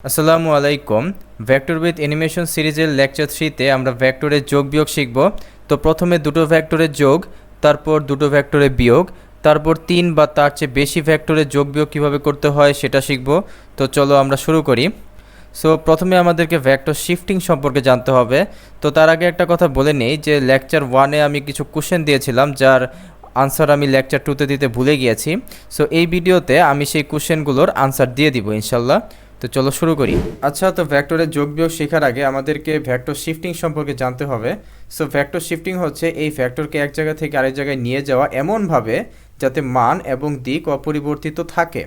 আসসালামু আলাইকুম। Vector with animation সিরিজের লেকচার 3তে আমরা ভেক্টরের যোগ বিয়োগ শিখব। তো প্রথমে দুটো ভেক্টরের যোগ, তারপর দুটো ভেক্টরের বিয়োগ, তারপর 3 বা তার চেয়ে বেশি ভেক্টরের যোগ বিয়োগ কীভাবে করতে হয় সেটা শিখব। তো চলো আমরা শুরু করি। সো প্রথমে আমাদেরকে ভেক্টর শিফটিং সম্পর্কে জানতে হবে। তো তার আগে একটা কথা বলে নেই যে লেকচার 1-এ আমি কিছু কোশ্চেন দিয়েছিলাম যার আনসার আমি লেকচার 2-তে দিতে ভুলে গিয়েছি। সো এই ভিডিওতে আমি সেই কোশ্চেনগুলোর আনসার দিয়ে দিব ইনশাল্লাহ। তো চলো শুরু করি। আচ্ছা, তো ভেক্টরের যোগ বিয়োগ শেখার আগে আমাদেরকে ভেক্টর শিফটিং সম্পর্কে জানতে হবে। সো ভেক্টর শিফটিং হচ্ছে এই ভেক্টরকে এক জায়গা থেকে আরেক জায়গায় নিয়ে যাওয়া এমনভাবে যাতে মান এবং দিক অপরিবর্তিত থাকে।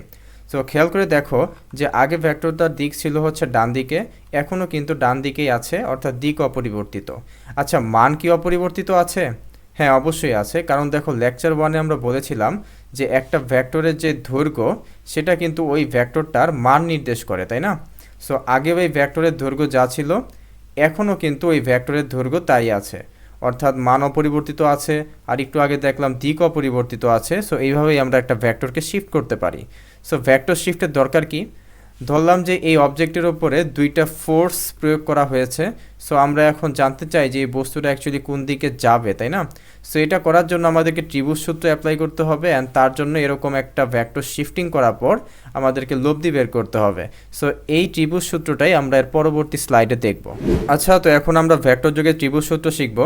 সো খেয়াল করে দেখো যে আগে ভেক্টরটার দিক ছিল হচ্ছে ডান দিকে, এখনও কিন্তু ডান দিকেই আছে, অর্থাৎ দিক অপরিবর্তিত। আচ্ছা, মান কি অপরিবর্তিত আছে? হ্যাঁ, অবশ্যই আছে, কারণ দেখো লেকচার 1-এ আমরা বলেছিলাম যে একটা ভেক্টরের যে দৈর্ঘ্য সেটা কিন্তু ওই ভেক্টরটার মান নির্দেশ করে, তাই না? সো আগে ওই ভেক্টরের দৈর্ঘ্য যা ছিল এখনও কিন্তু ওই ভেক্টরের দৈর্ঘ্য তাই আছে, অর্থাৎ মান অপরিবর্তিত আছে। আর একটু আগে দেখলাম দিক অপরিবর্তিত আছে। সো এইভাবেই আমরা একটা ভেক্টরকে শিফট করতে পারি। সো ভেক্টর শিফটের দরকার কি? ধরলাম যে এই অবজেক্টের ওপরে দুইটা ফোর্স প্রয়োগ করা হয়েছে। সো আমরা এখন জানতে চাই যে এই বস্তুটা অ্যাকচুয়ালি কোন দিকে যাবে, তাই না? সো এটা করার জন্য আমাদেরকে ত্রিভুজ সূত্র অ্যাপ্লাই করতে হবে, অ্যান্ড তার জন্য এরকম একটা ভেক্টর শিফটিং করার পর আমাদেরকে লব্ধি বের করতে হবে। সো এই ত্রিভুজ সূত্রটাই আমরা এর পরবর্তী স্লাইডে দেখব। আচ্ছা, তো এখন আমরা ভেক্টর যোগে ত্রিভুজ সূত্র শিখব।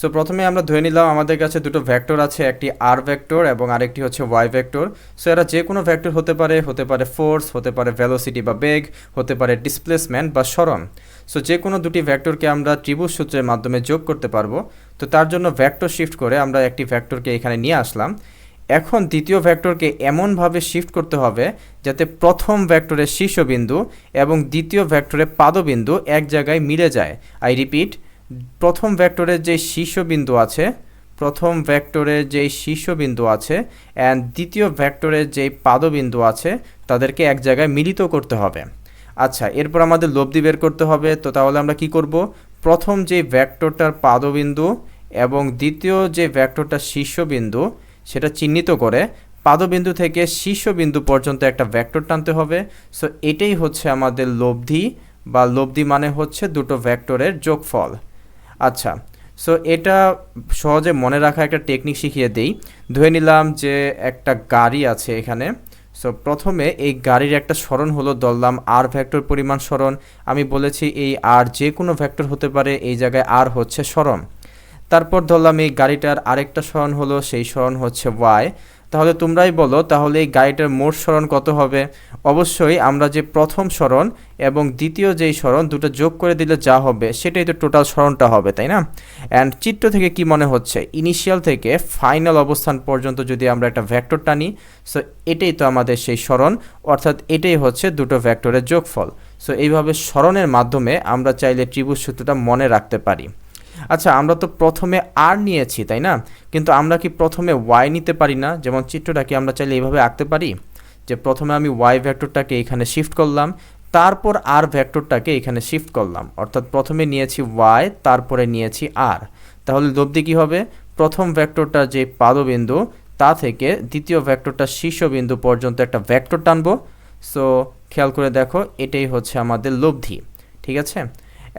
সো প্রথমে আমরা ধরে নিলাম আমাদের কাছে দুটো ভেক্টর আছে, একটি আর ভেক্টর এবং আরেকটি হচ্ছে ওয়াই ভেক্টর। সো এরা যে কোনো ভেক্টর হতে পারে ফোর্স, হতে পারে ভেলোসিটি বা বেগ, হতে পারে ডিসপ্লেসমেন্ট বা সরণ। সো যে কোনো দুটি ভেক্টরকে আমরা ত্রিভুজ সূত্রের মাধ্যমে যোগ করতে পারবো। তো তার জন্য ভেক্টর শিফট করে আমরা একটি ভেক্টরকে এখানে নিয়ে আসলাম। এখন দ্বিতীয় ভেক্টরকে এমনভাবে শিফট করতে হবে যাতে প্রথম ভেক্টরের শীর্ষবিন্দু এবং দ্বিতীয় ভেক্টরের পাদবিন্দু এক জায়গায় মিলে যায়। আই রিপিট, প্রথম ভেক্টরের যে শীর্ষবিন্দু আছে অ্যান্ড দ্বিতীয় ভেক্টরের যে পাদবিন্দু আছে তাদেরকে এক জায়গায় মিলিত করতে হবে। আচ্ছা, এরপর আমাদের লব্ধি বের করতে হবে। তো তাহলে আমরা কি করব? প্রথম যে ভেক্টরটার পাদবিন্দু এবং দ্বিতীয় যে ভেক্টরটার শীর্ষবিন্দু সেটা চিহ্নিত করে পাদবিন্দু থেকে শীর্ষবিন্দু পর্যন্ত একটা ভেক্টর টানতে হবে। সো এটাই হচ্ছে আমাদের লব্ধি, বা লব্ধি মানে হচ্ছে দুটো ভেক্টরের যোগফল। আচ্ছা, সো এটা সহজে মনে রাখা একটা টেকনিক শিখিয়ে দেই। ধরে নিলাম যে একটা গাড়ি আছে এখানে। সো প্রথমে এই গাড়ির একটা সরণ হলো, ধরলাম আর ভেক্টর পরিমাণ সরণ। আমি বলেছি এই আর যে কোনো ভেক্টর হতে পারে, এই জায়গায় আর হচ্ছে সরণ। তারপর ধরলাম এই গাড়িটার আরেকটা সরণ হলো, সেই সরণ হচ্ছে ওয়াই। তাহলে তোমরাই বলো, তাহলে এই গাড়িটার মোট সরণ কত হবে? অবশ্যই আমরা যে প্রথম সরণ এবং দ্বিতীয় যেই সরণ দুটো যোগ করে দিলে যা হবে সেটাই তো টোটাল সরণটা হবে, তাই না? অ্যান্ড চিত্র থেকে কি মনে হচ্ছে, ইনিশিয়াল থেকে ফাইনাল অবস্থান পর্যন্ত যদি আমরা একটা ভেক্টর টানি, সো এটাই তো আমাদের সেই সরণ, অর্থাৎ এটাই হচ্ছে দুটো ভেক্টরের যোগফল। সো এইভাবে সরণের মাধ্যমে আমরা চাইলে ত্রিভুজ সূত্রটা মনে রাখতে পারি। আচ্ছা, আমরা তো প্রথমে আর নিয়েছি, তাই না? কিন্তু আমরা কি প্রথমে ওয়াই নিতে পারি না? যেমন চিত্রটা কি আমরা চাইলে এইভাবে আঁকতে পারি যে প্রথমে আমি ওয়াই ভেক্টরটাকে এখানে শিফট করলাম, তারপর আর ভেক্টরটাকে এখানে শিফট করলাম, অর্থাৎ প্রথমে নিয়েছি ওয়াই, তারপরে নিয়েছি আর। তাহলে লব্ধি কী হবে? প্রথম ভেক্টরটা যে পাদবিন্দু তা থেকে দ্বিতীয় ভেক্টরটা শীর্ষবিন্দু পর্যন্ত একটা ভেক্টর টানবো। সো খেয়াল করে দেখো, এটাই হচ্ছে আমাদের লব্ধি, ঠিক আছে?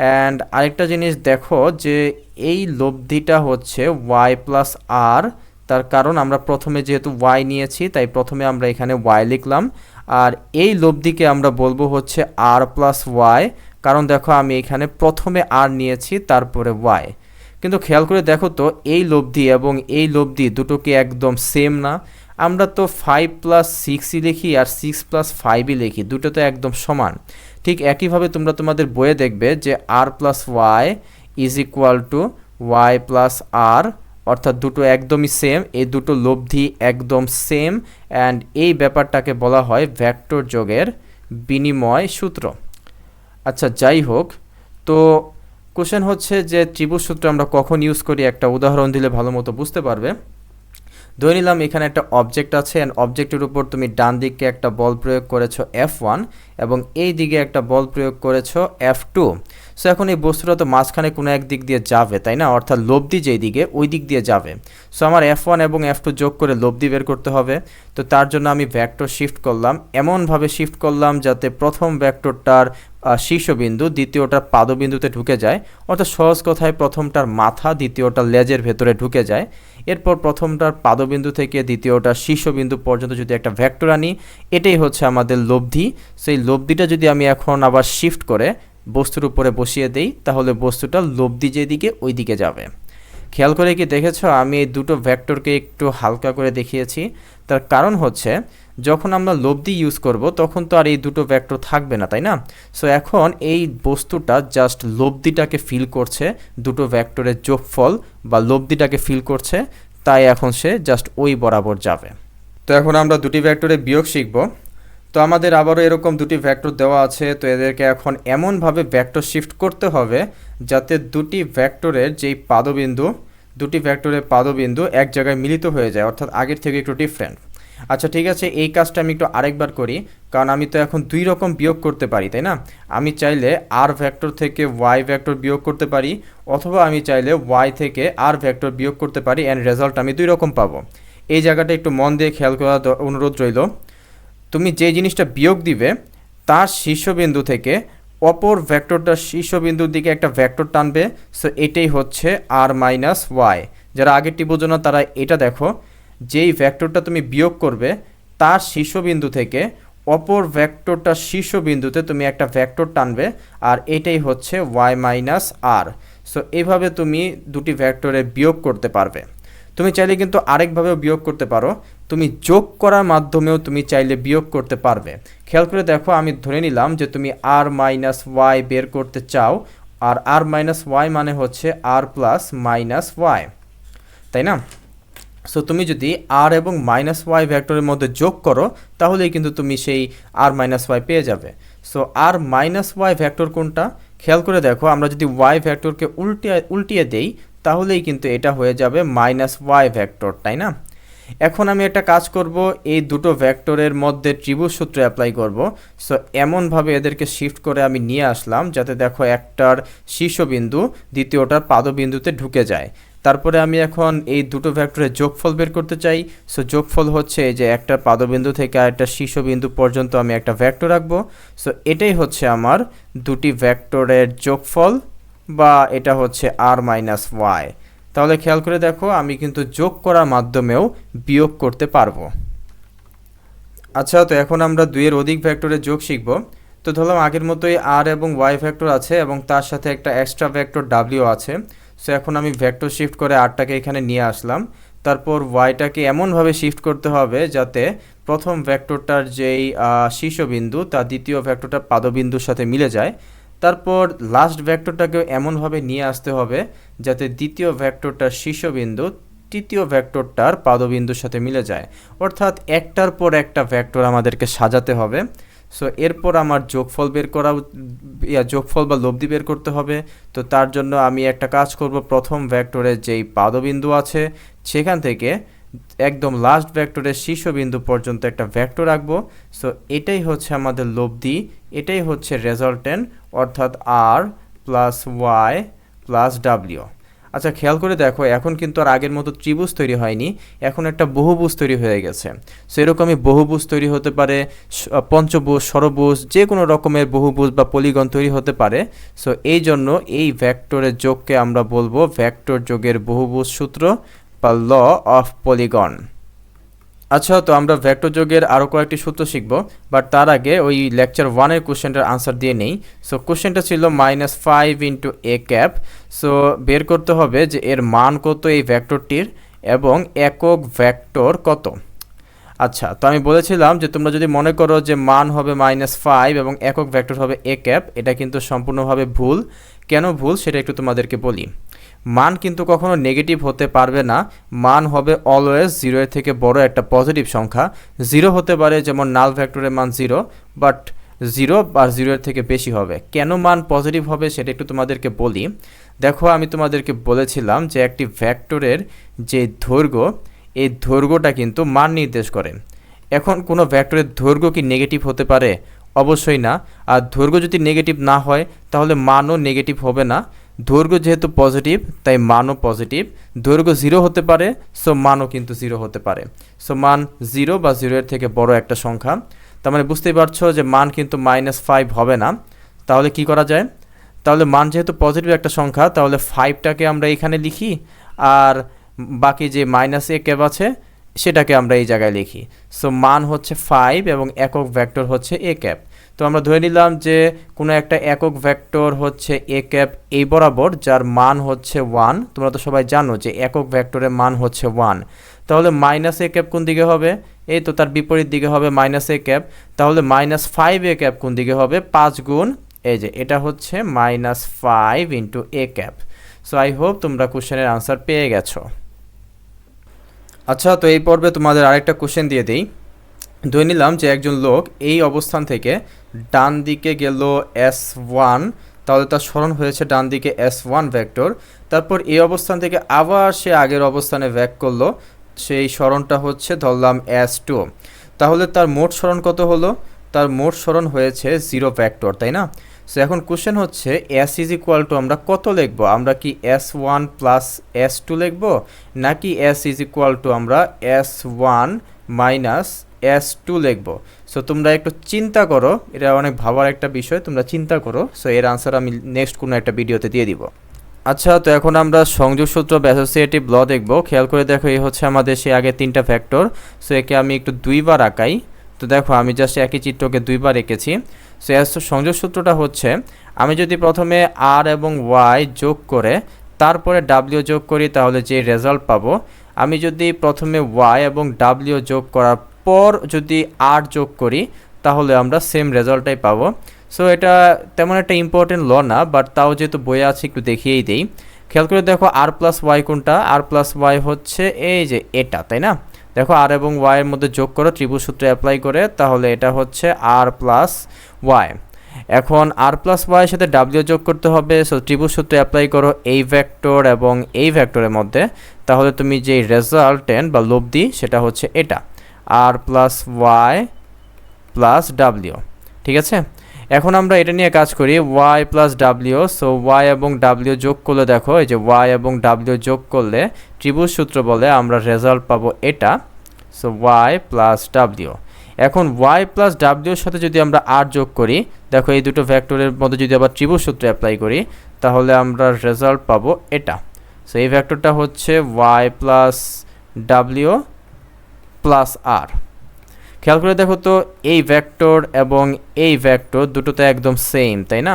অ্যান্ড আরেকটা জিনিস দেখো যে এই লব্ধিটা হচ্ছে ওয়াই প্লাস আর, তার কারণ আমরা প্রথমে যেহেতু ওয়াই নিয়েছি তাই প্রথমে আমরা এখানে ওয়াই লিখলাম, আর এই লব্ধিকে আমরা বলবো হচ্ছে আর প্লাস ওয়াই, কারণ দেখো আমি এখানে প্রথমে আর নিয়েছি তারপরে ওয়াই। কিন্তু খেয়াল করে দেখো তো, এই লব্ধি এবং এই লব্ধি দুটো কি একদম সেম না? আমরা তো 5 প্লাস 6ই লিখি আর 6 প্লাস 5ই লিখি, দুটো তো একদম সমান। ঠিক একইভাবে তোমরা তোমাদের বইয়ে দেখবে যে r plus y is equal to y plus r, অর্থাৎ দুটো একদমই সেম, এই দুটো লব্ধি একদম সেম, অ্যান্ড এই ব্যাপারটাকে বলা হয় ভেক্টর যোগের বিনিময় সূত্র। আচ্ছা, যাই হোক, তো কোশ্চেন হচ্ছে যে ত্রিভুজ সূত্র আমরা কখন ইউজ করি, একটা উদাহরণ দিলে ভালো মতো বুঝতে পারবে। ধরে নিলাম এখানে একটা অবজেক্ট আছে, অ্যান্ড অবজেক্টের উপর তুমি ডান দিকে একটা বল প্রয়োগ করেছো F1 এবং এই দিকে একটা বল প্রয়োগ করেছো F2। সো এখন এই বস্তুটা তো মাঝখানে কোনো এক দিক দিয়ে যাবে, তাই না? অর্থাৎ লব্ধি যেই দিকে ওই দিক দিয়ে যাবে। সো আমার F1 এবং F2 যোগ করে লব্ধি বের করতে হবে। তো তার জন্য আমি ভেক্টর শিফট করলাম, এমনভাবে শিফট করলাম যাতে প্রথম ভেক্টরটার শীর্ষবিন্দু দ্বিতীয়টার পাদবিন্দুতে ঢুকে যায়, অর্থাৎ সহজ কথায় প্রথমটার মাথা দ্বিতীয়টার লেজের ভেতরে ঢুকে যায়। এরপর প্রথমটার পাদবিন্দু থেকে দ্বিতীয়টার শীর্ষবিন্দু পর্যন্ত যদি একটা ভেক্টর আনি, এটাই হচ্ছে আমাদের লব্ধি। সেই লব্ধিটা যদি আমি এখন আবার শিফট করে বস্তুর উপরে বসিয়ে দেই, তাহলে বস্তুটা লব্ধি যেদিকে ওই দিকে যাবে। খেয়াল করে কি দেখেছ, আমি এই দুটো ভেক্টরকে একটু হালকা করে দেখিয়েছি। তার কারণ হচ্ছে যখন আমরা লব্ধি ইউজ করব তখন তো আর এই দুটো ভেক্টর থাকবে না, তাই না? সো এখন এই বস্তুটা জাস্ট লব্ধিটাকে ফিল করছে, দুটো ভেক্টরের যোগফল বা লব্ধিটাকে ফিল করছে, তাই এখন সে জাস্ট ওই বরাবর যাবে। তো এখন আমরা দুটি ভেক্টরের বিয়োগ শিখব। তো আমাদের আবারও এরকম দুটি ভেক্টর দেওয়া আছে, তো এদেরকে এখন এমনভাবে ভেক্টর শিফট করতে হবে যাতে দুটি ভেক্টরের যেই পাদবিন্দু এক জায়গায় মিলিত হয়ে যায়, অর্থাৎ আগের থেকে একটু ডিফারেন্ট। আচ্ছা ঠিক আছে, এই কাজটা আমি একটু আরেকবার করি, কারণ আমি তো এখন দুই রকম বিয়োগ করতে পারি, তাই না? আমি চাইলে আর ভেক্টর থেকে ওয়াই ভেক্টর বিয়োগ করতে পারি, অথবা আমি চাইলে ওয়াই থেকে আর ভেক্টর বিয়োগ করতে পারি, অ্যান্ড রেজাল্ট আমি দুই রকম পাবো। এই জায়গাটা একটু মন দিয়ে খেয়াল করার অনুরোধ রইল। তুমি যে জিনিসটা বিয়োগ দিবে তার শীর্ষবিন্দু থেকে অপর ভেক্টরটার শীর্ষবিন্দুর দিকে একটা ভেক্টর টানবে। সো এটাই হচ্ছে আর মাইনাস ওয়াই। যারা আগেরটি বোঝো না তারা এটা দেখো, যেই ভেক্টরটা তুমি বিয়োগ করবে তার শীর্ষবিন্দু থেকে অপর ভেক্টরটার শীর্ষবিন্দুতে তুমি একটা ভেক্টর টানবে, আর এটাই হচ্ছে ওয়াই মাইনাস আর। সো এইভাবে তুমি দুটি ভেক্টরে বিয়োগ করতে পারবে। তুমি চাইলে কিন্তু আরেকভাবেও বিয়োগ করতে পারো, তুমি যোগ করার মাধ্যমেও তুমি চাইলে বিয়োগ করতে পারবে। খেয়াল করে দেখো, আমি ধরে নিলাম যে তুমি আর মাইনাস ওয়াই বের করতে চাও, আর আর মাইনাস ওয়াই মানে হচ্ছে আর প্লাস মাইনাস ওয়াই, তাই না? সো তুমি যদি আর এবং মাইনাস ওয়াই ভেক্টরের মধ্যে যোগ করো তাহলেই কিন্তু তুমি সেই আর মাইনাস ওয়াই পেয়ে যাবে। সো আর মাইনাস ওয়াই ভেক্টর কোনটা? খেয়াল করে দেখো, আমরা যদি ওয়াই ভেক্টরকে উল্টিয়ে দেই তাহলেই কিন্তু এটা হয়ে যাবে মাইনাস ওয়াই ভেক্টর, তাই না? এখন আমি একটা কাজ করব, এই দুটো ভেক্টরের মধ্যে ত্রিভুজ সূত্র অ্যাপ্লাই করব। সো এমনভাবে এদেরকে শিফট করে আমি নিয়ে আসলাম যাতে দেখো একটার শীর্ষবিন্দু দ্বিতীয়টার পাদবিন্দুতে ঢুকে যায়। তারপরে আমি এখন এই দুটো ভেক্টরের যোগফল বের করতে চাই। সো যোগফল হচ্ছে যে একটা পাদবিন্দু থেকে আরেকটা শীর্ষবিন্দু পর্যন্ত আমি একটা ভেক্টর রাখবো। সো এটাই হচ্ছে আমার দুটি ভেক্টরের যোগফল, বা এটা হচ্ছে আর মাইনাস ওয়াই। তাহলে খেয়াল করে দেখো, আমি কিন্তু যোগ করার মাধ্যমেও বিয়োগ করতে পারবো। আচ্ছা, তো এখন আমরা দুইয়ের অধিক ভেক্টরের যোগ শিখব। তো ধরলাম আগের মতোই আর এবং ওয়াই ভেক্টর আছে এবং তার সাথে একটা এক্সট্রা ভেক্টর ডাব্লিউ আছে। সো এখন আমি ভেক্টর শিফট করে আরটাকে এখানে নিয়ে আসলাম। তারপর ওয়াইটাকে এমনভাবে শিফট করতে হবে যাতে প্রথম ভেক্টরটার যেই শীর্ষবিন্দু তা দ্বিতীয় ভেক্টরটার পাদবিন্দুর সাথে মিলে যায়। তারপর লাস্ট ভেক্টরটাকেও এমনভাবে নিয়ে আসতে হবে যাতে দ্বিতীয় ভেক্টরটার শীর্ষবিন্দু তৃতীয় ভেক্টরটার পাদবিন্দুর সাথে মিলে যায়, অর্থাৎ একটার পর একটা ভেক্টর আমাদেরকে সাজাতে হবে। সো এরপর আমার যোগফল বা লব্ধি বের করতে হবে। তো তার জন্য আমি একটা কাজ করব, প্রথম ভেক্টরের যেই পাদবিন্দু আছে সেখান থেকে একদম লাস্ট ভেক্টরের শীর্ষবিন্দু পর্যন্ত একটা ভেক্টর রাখবো। সো এটাই হচ্ছে আমাদের লব্ধি, এটাই হচ্ছে রেজাল্টেন্ট, অর্থাৎ আর প্লাস ওয়াই প্লাস ডাব্লিউ। আচ্ছা খেয়াল করে দেখো, এখন কিন্তু আর আগের মতো ত্রিভুজ তৈরি হয়নি, এখন একটা বহুভুজ তৈরি হয়ে গেছে। সো এরকমই বহুভুজ তৈরি হতে পারে, পঞ্চভুজ, ষড়ভুজ, যে কোনো রকমের বহুভুজ বা পলিগন তৈরি হতে পারে। সো এই জন্য এই ভেক্টরের যোগকে আমরা বলবো ভেক্টর যোগের বহুভুজ সূত্র বা ল অফ পলিগন। আচ্ছা, তো আমরা ভেক্টর যোগের আরও কয়েকটি সূত্র শিখব, বাট তার আগে ওই লেকচার 1-এর কোশ্চেনটার আনসার দিয়ে নেই। সো কোশ্চেনটা ছিল -5 ইন্টু এ ক্যাপ। সো বের করতে হবে যে এর মান কত এই ভেক্টরটির এবং একক ভেক্টর কত। আচ্ছা, তো আমি বলেছিলাম যে তোমরা যদি মনে করো যে মান হবে -5 এবং একক ভেক্টর হবে এ ক্যাপ, এটা কিন্তু সম্পূর্ণভাবে ভুল। কেন ভুল সেটা একটু তোমাদেরকে বলি। মান কিন্তু কখনো নেগেটিভ হতে পারবে না, মান হবে অলওয়েজ 0 এর থেকে বড় একটা পজিটিভ সংখ্যা। 0 হতে পারে, যেমন নাল ভেক্টরের মান 0, বাট 0 বা 0 এর থেকে বেশি হবে। কেন মান পজিটিভ হবে সেটা একটু তোমাদেরকে বলি। দেখো, আমি তোমাদেরকে বলেছিলাম যে একটি ভেক্টরের যে দৈর্ঘ্য, এই দৈর্ঘ্যটা কিন্তু মান নির্দেশ করে। এখন কোনো ভেক্টরের দৈর্ঘ্য কি নেগেটিভ হতে পারে? অবশ্যই না। আর দৈর্ঘ্য যদি নেগেটিভ না হয় তাহলে মানও নেগেটিভ হবে না। দৈর্ঘ্য যেহেতু পজিটিভ তাই মানও পজিটিভ। দৈর্ঘ্য 0 হতে পারে, সো মানও কিন্তু 0 হতে পারে। সো মান 0 বা 0 এর থেকে বড় একটা সংখ্যা। তার মানে বুঝতেই পারছো যে মান কিন্তু -5 হবে না। তাহলে কি করা যায়? তাহলে মান যেহেতু পজিটিভ একটা সংখ্যা তাহলে 5টাকে আমরা এখানে লিখি, আর বাকি যে -a ক্যাপ আছে সেটাকে আমরা এই জায়গায় লিখি। সো মান হচ্ছে 5 এবং একক ভেক্টর হচ্ছে a ক্যাপ। তো আমরা ধরে নিলাম যে কোনো একটা একক ভেক্টর হচ্ছে a ক্যাপ এই বরাবর, যার মান হচ্ছে 1। তোমরা তো সবাই জানো যে একক ভেক্টরের মান হচ্ছে 1। তাহলে -a ক্যাপ কোন দিকে হবে? এই তো তার বিপরীত দিকে হবে -a ক্যাপ। তাহলে -5a ক্যাপ কোন দিকে হবে? 5 গুণ এই যে এটা হচ্ছে -5 into a cap. So I hope তোমরা কোশ্চেনের আনসার পেয়ে গেছো। আচ্ছা, তো এই পর্বে তোমাদের আরেকটা কোশ্চেন দিয়ে দিই। ধরে নিলাম যে একজন লোক এই অবস্থান থেকে ডান দিকে গেল S1, তাহলে তার সরণ হয়েছে ডান দিকে S1 ভেক্টর। তারপর এই অবস্থান থেকে আবার সে আগের অবস্থানে ব্যাক করলো, সেই সরণটা হচ্ছে ধরলাম S2। তাহলে তার মোট সরণ কত হলো? তার মোট সরণ হয়েছে 0 ভেক্টর, তাই না? সো এখন কোশ্চেন হচ্ছে S ইজ ইকুয়াল টু আমরা কত লিখবো? আমরা কি S1 প্লাস S2 লিখবো, নাকি S ইজ ইকুয়াল টু আমরা S1 মাইনাস S2 লিখবো? সো তোমরা একটু চিন্তা করো, এটা অনেক ভাবার একটা বিষয়, তোমরা চিন্তা করো। সো এর আনসার আমি নেক্সট কোনো একটা ভিডিওতে দিয়ে দিব। আচ্ছা, তো এখন আমরা সংযোগ সূত্র বা অ্যাসোসিয়েটিভ ল দেখব। খেয়াল করে দেখো, এই হচ্ছে আমাদের সে আগে 3টা ভেক্টর। সো একে আমি একটু 2বার আঁকাই। তো দেখো আমি জাস্ট একই চিত্রকে 2বার এঁকেছি। সো সংযোগ সূত্রটা হচ্ছে, আমি যদি প্রথমে আর এবং ওয়াই যোগ করে তারপরে ডাব্লিউ যোগ করি তাহলে যে রেজাল্ট পাবো, আমি যদি প্রথমে ওয়াই এবং ডাব্লিউ যোগ করার পর যদি আর যোগ করি তাহলে আমরা সেম রেজাল্টটাই পাবো। সো এটা তেমন একটা ইম্পর্টেন্ট ল না, বাট তাও যেহেতু বইয়ে আছে একটু দেখিয়েই দেই। খেয়াল করে দেখো আর প্লাস ওয়াই কোনটা? আর প্লাস ওয়াই হচ্ছে এই যে এটা, তাই না? দেখো আর এবং ওয়াইয়ের মধ্যে যোগ করো ত্রিভুজ সূত্র অ্যাপ্লাই করে, তাহলে এটা হচ্ছে আর প্লাস ওয়াই। এখন আর প্লাস ওয়াইয়ের সাথে ডাব্লিউ যোগ করতে হবে। সো ত্রিভুজ সূত্র অ্যাপ্লাই করো এই ভেক্টর এবং এই ভেক্টরের মধ্যে, তাহলে তুমি যে রেজাল্টেন্ট বা লব্ধি সেটা হচ্ছে এটা, আর প্লাস ওয়াই প্লাস ডাব্লিউ। ঠিক আছে, এখন আমরা এটা নিয়ে কাজ করি, Y plus W. So Y এবং ডাব্লিউ যোগ করলে দেখো এই যে ওয়াই এবং ডাব্লিউ যোগ করলে ত্রিভুজ সূত্র বলে আমরা রেজাল্ট পাবো এটা। So Y plus W. এখন ওয়াই প্লাস ডাব্লিউর সাথে যদি আমরা আর যোগ করি, দেখো এই দুটো ভেক্টরের মধ্যে যদি আবার ত্রিভুজ সূত্র অ্যাপ্লাই করি তাহলে আমরা রেজাল্ট পাবো এটা। সো এই ভেক্টরটা হচ্ছে ওয়াই প্লাস ডাব্লিউ প্লাস আর। খেয়াল করে দেখো তো, এই ভেক্টর এবং এই ভেক্টর দুটো তো একদম সেম, তাই না?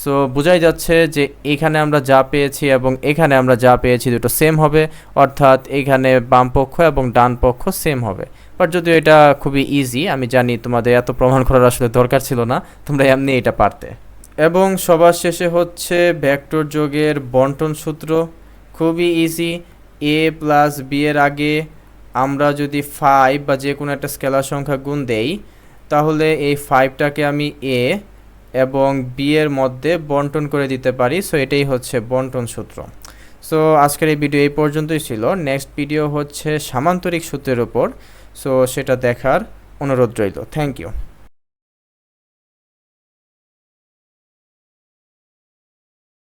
সো বোঝাই যাচ্ছে যে এখানে আমরা যা পেয়েছি এবং এখানে আমরা যা পেয়েছি দুটো সেম হবে, অর্থাৎ এখানে বাম পক্ষ এবং ডান পক্ষ সেম হবে। বাট যদিও এটা খুবই ইজি, আমি জানি তোমাদের এত প্রমাণ করার আসলে দরকার ছিল না, তোমরা এমনি এটা পারতে। এবং সবার শেষে হচ্ছে ভেক্টর যোগের বন্টন সূত্র, খুবই ইজি। এ প্লাস বি এর আগে আমরা যদি 5 বা যে কোনো একটা স্কেলার সংখ্যা গুণ দেই, তাহলে এই 5টাকে আমি এ এবং বি এর মধ্যে বন্টন করে দিতে পারি। সো এটাই হচ্ছে বন্টন সূত্র। সো আজকের এই ভিডিও এই পর্যন্তই ছিল। নেক্সট ভিডিও হচ্ছে সামান্তরিক সূত্রের উপর। সো সেটা দেখার অনুরোধ রইল। Thank you.